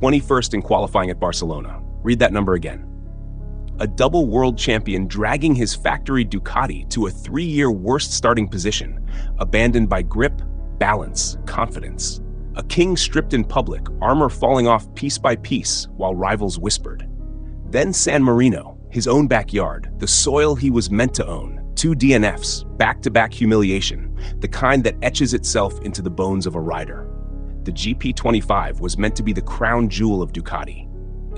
21st in qualifying at Barcelona. Read that number again. A double world champion dragging his factory Ducati to a 3-year worst starting position, abandoned by grip, balance, confidence. A king stripped in public, armor falling off piece by piece while rivals whispered. Then San Marino, his own backyard, the soil he was meant to own. 2 DNFs, back-to-back humiliation, the kind that etches itself into the bones of a rider. The GP25 was meant to be the crown jewel of Ducati.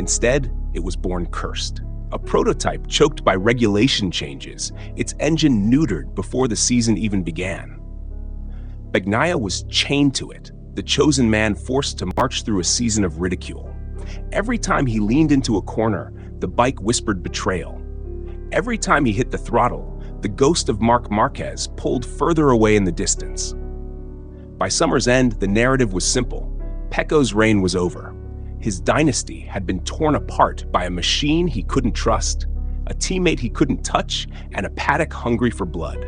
Instead, it was born cursed. A prototype choked by regulation changes, its engine neutered before the season even began. Bagnaia was chained to it, the chosen man forced to march through a season of ridicule. Every time he leaned into a corner, the bike whispered betrayal. Every time he hit the throttle, the ghost of Marc Marquez pulled further away in the distance. By summer's end, the narrative was simple. Pecco's reign was over. His dynasty had been torn apart by a machine he couldn't trust, a teammate he couldn't touch, and a paddock hungry for blood.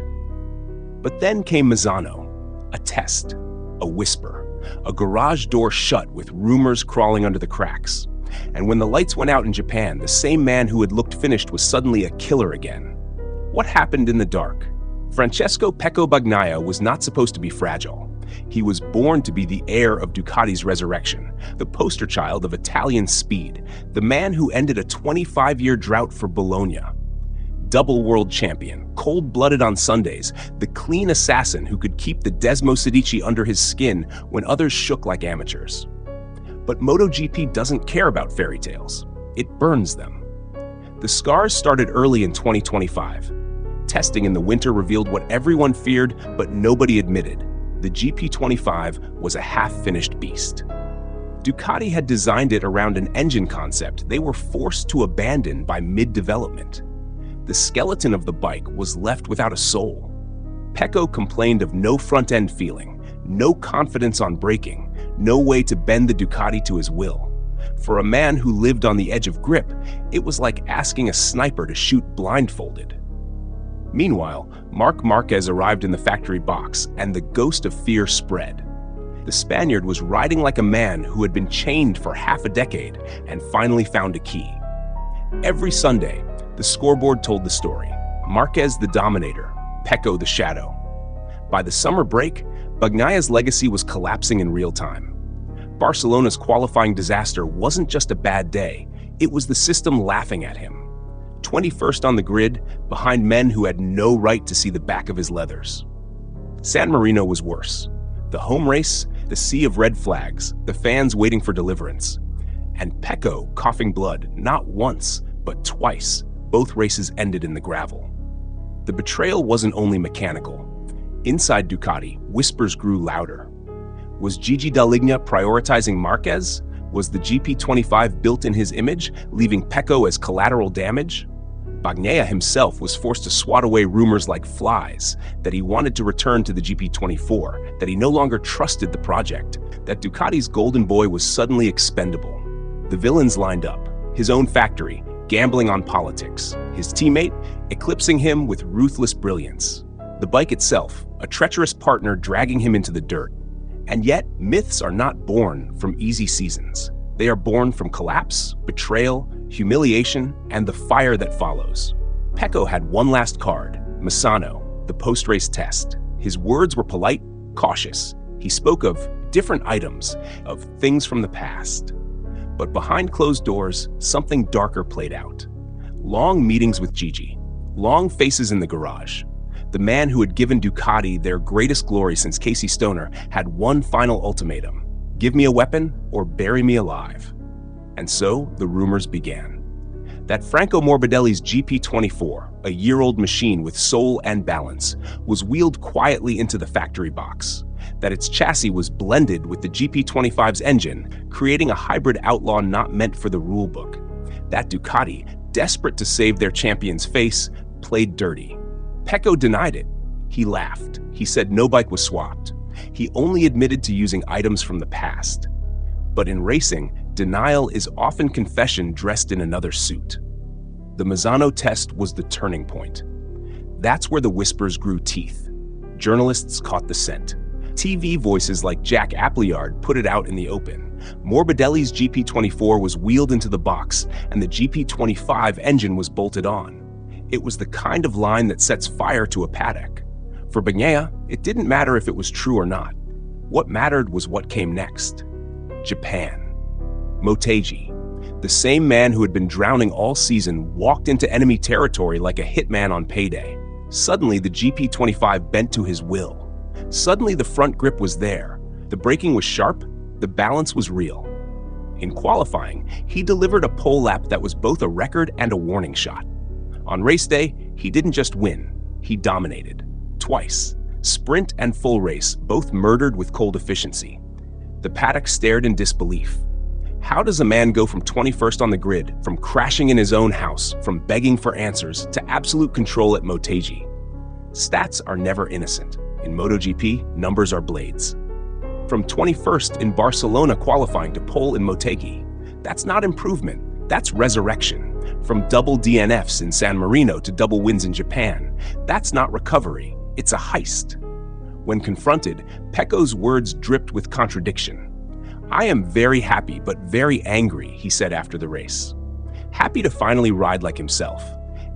But then came Misano, a test, a whisper, a garage door shut with rumors crawling under the cracks. And when the lights went out in Japan, the same man who had looked finished was suddenly a killer again. What happened in the dark? Francesco Pecco Bagnaia was not supposed to be fragile. He was born to be the heir of Ducati's resurrection, the poster child of Italian speed, the man who ended a 25-year drought for Bologna. Double world champion, cold-blooded on Sundays, the clean assassin who could keep the Desmo Sedici under his skin when others shook like amateurs. But MotoGP doesn't care about fairy tales. It burns them. The scars started early in 2025. Testing in the winter revealed what everyone feared, but nobody admitted. The GP25 was a half-finished beast. Ducati had designed it around an engine concept they were forced to abandon by mid-development. The skeleton of the bike was left without a soul. Pecco complained of no front-end feeling, no confidence on braking, no way to bend the Ducati to his will. For a man who lived on the edge of grip, it was like asking a sniper to shoot blindfolded. Meanwhile, Marc Marquez arrived in the factory box, and the ghost of fear spread. The Spaniard was riding like a man who had been chained for half a decade and finally found a key. Every Sunday, the scoreboard told the story. Marquez the dominator, Pecco the shadow. By the summer break, Bagnaia's legacy was collapsing in real time. Barcelona's qualifying disaster wasn't just a bad day, it was the system laughing at him. 21st on the grid, behind men who had no right to see the back of his leathers. San Marino was worse. The home race, the sea of red flags, the fans waiting for deliverance. And Pecco coughing blood, not once, but twice. Both races ended in the gravel. The betrayal wasn't only mechanical. Inside Ducati, whispers grew louder. Was Gigi Dall'Igna prioritizing Marquez? Was the GP25 built in his image, leaving Pecco as collateral damage? Bagnaia himself was forced to swat away rumors like flies, that he wanted to return to the GP24, that he no longer trusted the project, that Ducati's golden boy was suddenly expendable. The villains lined up, his own factory, gambling on politics, his teammate, eclipsing him with ruthless brilliance. The bike itself, a treacherous partner dragging him into the dirt. And yet, myths are not born from easy seasons. They are born from collapse, betrayal, humiliation, and the fire that follows. Pecco had one last card, Misano, the post-race test. His words were polite, cautious. He spoke of different items, of things from the past. But behind closed doors, something darker played out. Long meetings with Gigi, long faces in the garage. The man who had given Ducati their greatest glory since Casey Stoner had one final ultimatum. Give me a weapon or bury me alive. And so the rumors began. That Franco Morbidelli's GP24, a year-old machine with soul and balance, was wheeled quietly into the factory box. That its chassis was blended with the GP25's engine, creating a hybrid outlaw not meant for the rulebook. That Ducati, desperate to save their champion's face, played dirty. Pecco denied it. He laughed. He said no bike was swapped. He only admitted to using items from the past. But in racing, denial is often confession dressed in another suit. The Misano test was the turning point. That's where the whispers grew teeth. Journalists caught the scent. TV voices like Jack Appleyard put it out in the open. Morbidelli's GP24 was wheeled into the box, and the GP25 engine was bolted on. It was the kind of line that sets fire to a paddock. For Bagnaia, it didn't matter if it was true or not. What mattered was what came next. Japan. Motegi, the same man who had been drowning all season, walked into enemy territory like a hitman on payday. Suddenly, the GP25 bent to his will. Suddenly, the front grip was there. The braking was sharp. The balance was real. In qualifying, he delivered a pole lap that was both a record and a warning shot. On race day, he didn't just win, he dominated. Twice. Sprint and full race, both murdered with cold efficiency. The paddock stared in disbelief. How does a man go from 21st on the grid, from crashing in his own house, from begging for answers, to absolute control at Motegi? Stats are never innocent. In MotoGP, numbers are blades. From 21st in Barcelona qualifying to pole in Motegi, that's not improvement, that's resurrection. From double DNFs in San Marino to double wins in Japan, that's not recovery, it's a heist. When confronted, Pecco's words dripped with contradiction. "I am very happy but very angry," he said after the race. Happy to finally ride like himself.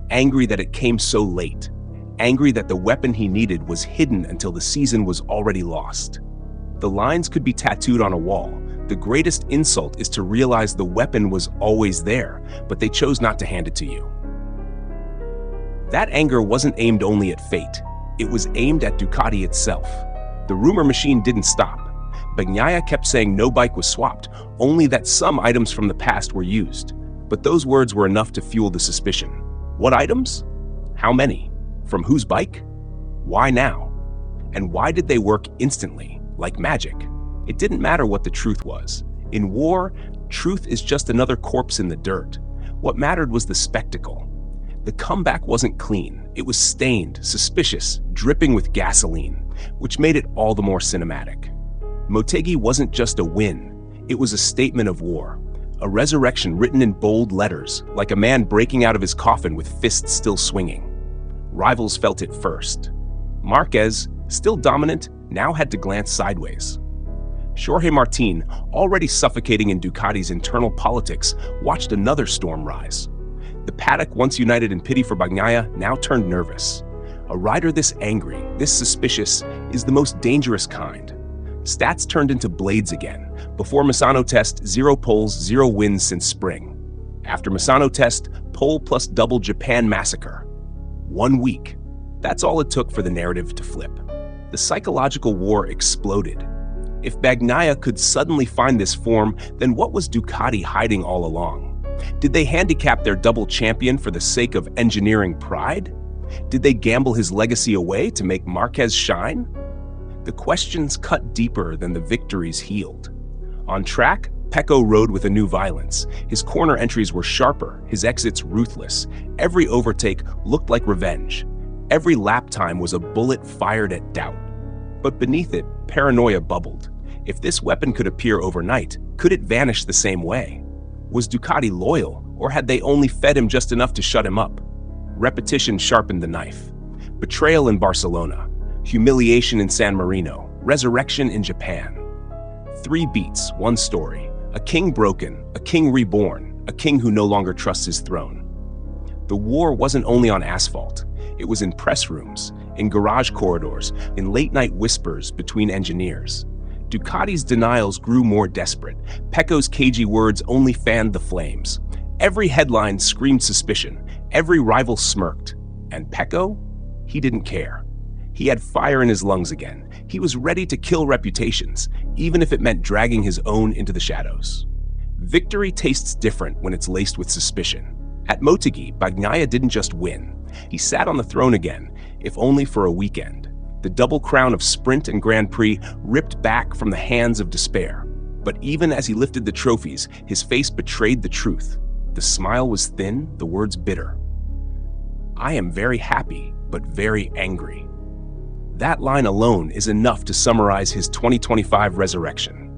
Angry that it came so late. Angry that the weapon he needed was hidden until the season was already lost. The lines could be tattooed on a wall. The greatest insult is to realize the weapon was always there, but they chose not to hand it to you. That anger wasn't aimed only at fate. It was aimed at Ducati itself. The rumor machine didn't stop. Bagnaia kept saying no bike was swapped, only that some items from the past were used. But those words were enough to fuel the suspicion. What items? How many? From whose bike? Why now? And why did they work instantly, like magic? It didn't matter what the truth was. In war, truth is just another corpse in the dirt. What mattered was the spectacle. The comeback wasn't clean. It was stained, suspicious, dripping with gasoline, which made it all the more cinematic. Motegi wasn't just a win. It was a statement of war. A resurrection written in bold letters, like a man breaking out of his coffin with fists still swinging. Rivals felt it first. Marquez, still dominant, now had to glance sideways. Jorge Martin, already suffocating in Ducati's internal politics, watched another storm rise. The paddock, once united in pity for Bagnaia, now turned nervous. A rider this angry, this suspicious, is the most dangerous kind. Stats turned into blades again. Before Misano test, 0 poles, 0 wins since spring. After Misano test, pole plus double Japan massacre. 1 week. That's all it took for the narrative to flip. The psychological war exploded. If Bagnaia could suddenly find this form, then what was Ducati hiding all along? Did they handicap their double champion for the sake of engineering pride? Did they gamble his legacy away to make Marquez shine? The questions cut deeper than the victories healed. On track, Pecco rode with a new violence. His corner entries were sharper, his exits ruthless. Every overtake looked like revenge. Every lap time was a bullet fired at doubt. But beneath it, paranoia bubbled. If this weapon could appear overnight, could it vanish the same way? Was Ducati loyal, or had they only fed him just enough to shut him up? Repetition sharpened the knife. Betrayal in Barcelona, humiliation in San Marino, resurrection in Japan. 3 beats, 1 story. A king broken, a king reborn, a king who no longer trusts his throne. The war wasn't only on asphalt. It was in press rooms, in garage corridors, in late-night whispers between engineers. Ducati's denials grew more desperate. Pecco's cagey words only fanned the flames. Every headline screamed suspicion. Every rival smirked. And Pecco? He didn't care. He had fire in his lungs again. He was ready to kill reputations, even if it meant dragging his own into the shadows. Victory tastes different when it's laced with suspicion. At Motegi, Bagnaia didn't just win. He sat on the throne again, if only for a weekend. The double crown of Sprint and Grand Prix ripped back from the hands of despair. But even as he lifted the trophies, his face betrayed the truth. The smile was thin, the words bitter. "I am very happy, but very angry." That line alone is enough to summarize his 2025 resurrection.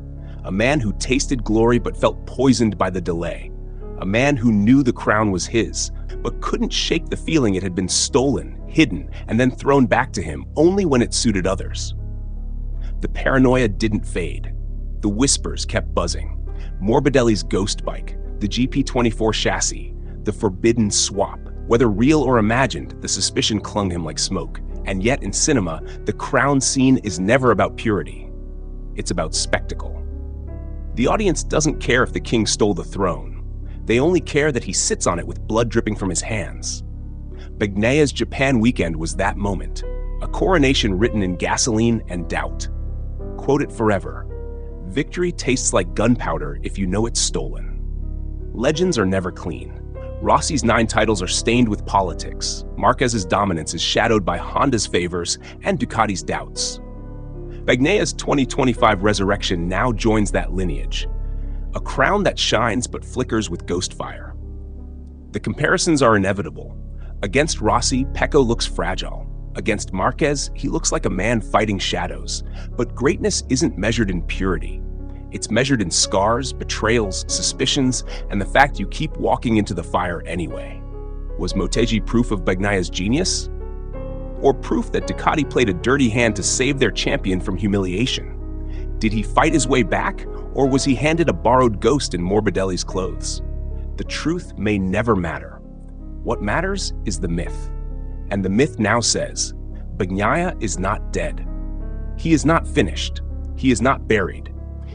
A man who tasted glory but felt poisoned by the delay. A man who knew the crown was his, but couldn't shake the feeling it had been stolen, hidden, and then thrown back to him only when it suited others. The paranoia didn't fade. The whispers kept buzzing. Morbidelli's ghost bike, the GP24 chassis, the forbidden swap. Whether real or imagined, the suspicion clung him like smoke. And yet in cinema, the crown scene is never about purity. It's about spectacle. The audience doesn't care if the king stole the throne. They only care that he sits on it with blood dripping from his hands. Bagnaia's Japan weekend was that moment, a coronation written in gasoline and doubt. Quote it forever: "Victory tastes like gunpowder if you know it's stolen." Legends are never clean. Rossi's 9 titles are stained with politics. Marquez's dominance is shadowed by Honda's favors and Ducati's doubts. Bagnaia's 2025 resurrection now joins that lineage, a crown that shines but flickers with ghost fire. The comparisons are inevitable. Against Rossi, Pecco looks fragile. Against Marquez, he looks like a man fighting shadows. But greatness isn't measured in purity. It's measured in scars, betrayals, suspicions, and the fact you keep walking into the fire anyway. Was Motegi proof of Bagnaia's genius? Or proof that Ducati played a dirty hand to save their champion from humiliation? Did he fight his way back, or was he handed a borrowed ghost in Morbidelli's clothes? The truth may never matter. What matters is the myth. And the myth now says, Bagnaia is not dead. He is not finished. He is not buried.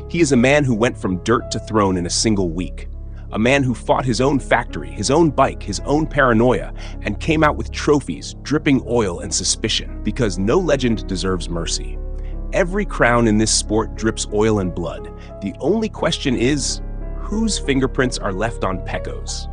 He is a man who went from dirt to throne in a single week. A man who fought his own factory, his own bike, his own paranoia, and came out with trophies, dripping oil and suspicion, because no legend deserves mercy. Every crown in this sport drips oil and blood. The only question is, whose fingerprints are left on Pecco's?